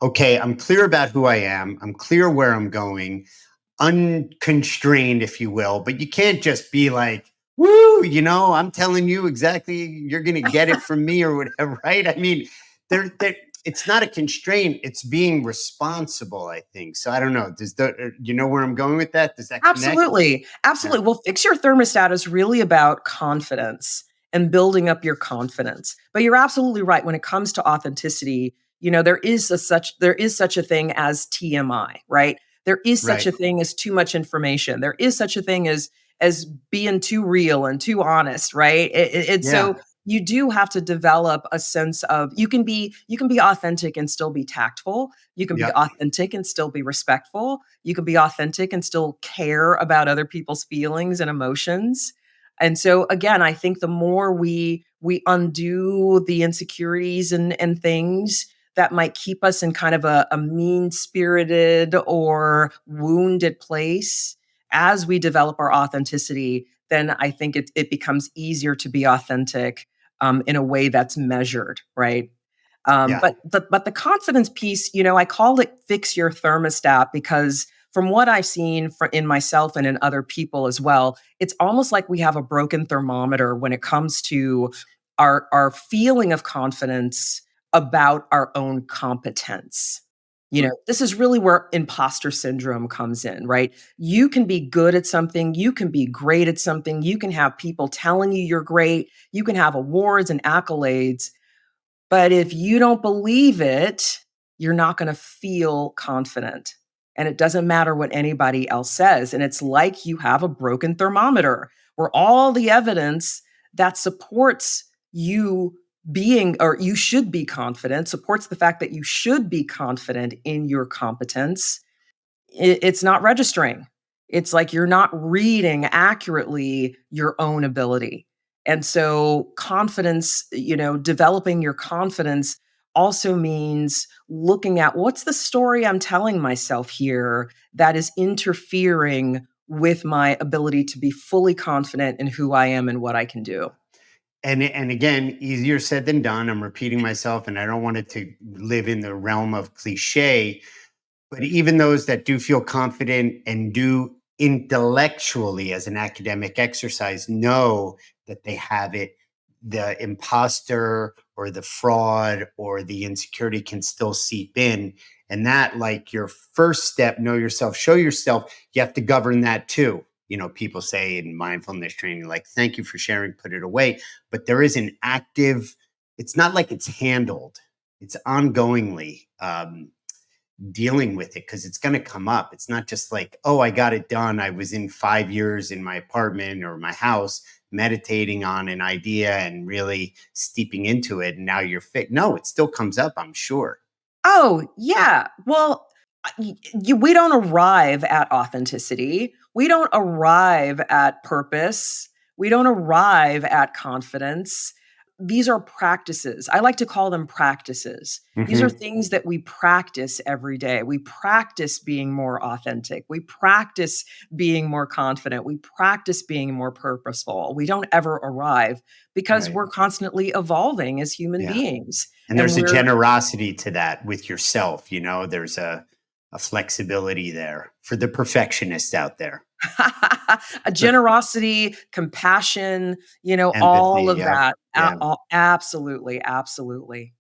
okay, I'm clear about who I am. I'm clear where I'm going, unconstrained, if you will, but you can't just be like, woo, I'm telling you exactly, you're going to get it from me or whatever, right? I mean, there, it's not a constraint. It's being responsible, I think. So I don't know. You know where I'm going with that? Does that connect? Absolutely. Yeah. Absolutely. Well, fix your thermostat is really about confidence and building up your confidence. But you're absolutely right. When it comes to authenticity, there is such a thing as TMI, right? There is such Right. a thing as too much information. There is such a thing as being too real and too honest, right? Yeah. So you do have to develop a sense of you can be authentic and still be tactful. You can be Yeah. authentic and still be respectful. You can be authentic and still care about other people's feelings and emotions. And so again, I think the more we undo the insecurities and things that might keep us in kind of a mean-spirited or wounded place as we develop our authenticity, then I think it becomes easier to be authentic in a way that's measured, right? Yeah. But the confidence piece, I call it fix your thermostat because from what I've seen in myself and in other people as well, it's almost like we have a broken thermometer when it comes to our feeling of confidence about our own competence. This is really where imposter syndrome comes in, right? You can be good at something, you can be great at something, you can have people telling you you're great, you can have awards and accolades, but if you don't believe it, you're not going to feel confident. And it doesn't matter what anybody else says. And it's like you have a broken thermometer where all the evidence that supports you being, or you should be confident, supports the fact that you should be confident in your competence. It's not registering. It's like you're not reading accurately your own ability. And so confidence, developing your confidence also means looking at what's the story I'm telling myself here that is interfering with my ability to be fully confident in who I am and what I can do. And again, easier said than done. I'm repeating myself, and I don't want it to live in the realm of cliche. But even those that do feel confident and do intellectually as an academic exercise know that they have it, the imposter or the fraud or the insecurity can still seep in. And that, like your first step, know yourself, show yourself, you have to govern that too. People say in mindfulness training, like, thank you for sharing, put it away. But there is an active, it's not like it's handled, it's ongoingly. Dealing with it because it's going to come up. It's not just like, oh, I got it done. I was in 5 years in my apartment or my house meditating on an idea and really steeping into it. And now you're fit. No, it still comes up, I'm sure. Oh, yeah. Well, we don't arrive at authenticity. We don't arrive at purpose. We don't arrive at confidence. These are practices. I like to call them practices. These are Hmm. things that we practice every day. We practice being more authentic. We practice being more confident. We practice being more purposeful. We don't ever arrive because Right. we're constantly evolving as human Yeah. beings. And And there's a we're generosity to that with yourself. There's a flexibility there for the perfectionists out there. a generosity, compassion, all Empathy. of Yeah. that. Yeah. Absolutely, absolutely.